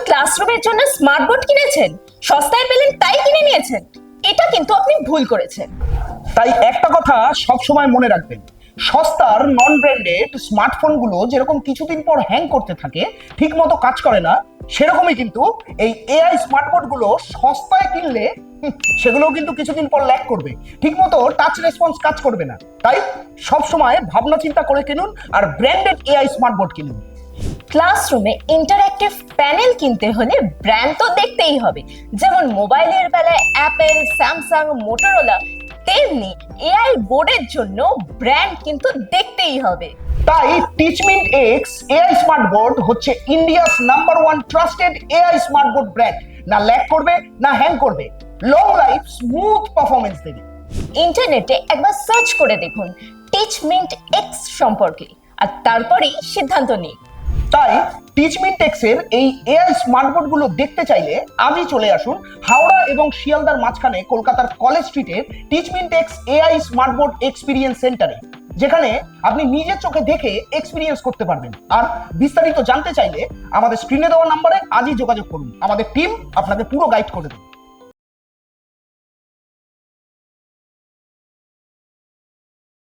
ক্লাসরুমের জন্য smart board কিনেছেন, সস্তায় পেলেন তাই কিনে নিয়েছেন। এটা কিন্তু আপনি ভুল করেছেন। তাই একটা কথা সব সময় মনে রাখবেন, সস্তার নন ব্র্যান্ডেড স্মার্টফোনগুলো যেরকম কিছুদিন পর হ্যাং করতে থাকে, ঠিক মতো কাজ করে না, সেরকমই কিন্তু এই এআই স্মার্টবোর্ডগুলো সস্তায় কিনলে সেগুলোও কিন্তু কিছুদিন পর ল্যাগ করবে, ঠিক মতো টাচ রেসপন্স কাজ করবে না। তাই সব সময় ভাবনা চিন্তা করে কিনুন আর ব্র্যান্ডেড এআই স্মার্টবোর্ড কিনুন। ক্লাসরুমে ইন্টারঅ্যাক্টিভ প্যানেল কিনতে হলে ব্র্যান্ড তো দেখতেই হবে। যেমন মোবাইলের বেলায় অ্যাপেল, স্যামসাং, মোটরোলা, তেমনি এআই বোর্ডের জন্য ব্র্যান্ড কিন্তু দেখতেই হবে। তাই টিচমিন্ট এক্স এআই স্মার্ট বোর্ড হচ্ছে India's number 1 trusted AI smart board brand. না ল্যাগ করবে, না হ্যাং করবে, লং লাইফ স্মুথ পারফরমেন্স দেবে। ইন্টারনেটে একবার সার্চ করে দেখুন টিচমিন্ট এক্স সম্পর্কে, আর তারপরেই সিদ্ধান্ত নিন। তাই টিচমিন্ট এক্সের এই এআই স্মার্টবোর্ড গুলো দেখতে চাইলে আজই চলে আসুন হাওড়া এবং শিয়ালদার মাঝখানে কলকাতার কলেজ স্ট্রিটের টিচমিন্ট এক্স এআই স্মার্টবোর্ড এক্সপিরিয়েন্স সেন্টারে, যেখানে আপনি নিজের চোখে দেখে এক্সপিরিয়েন্স করতে পারবেন। আর বিস্তারিত জানতে চাইলে আমাদের স্ক্রিনে দেওয়া নাম্বারে আজই যোগাযোগ করুন, আমাদের টিম আপনাকে পুরো গাইড করে দেবে।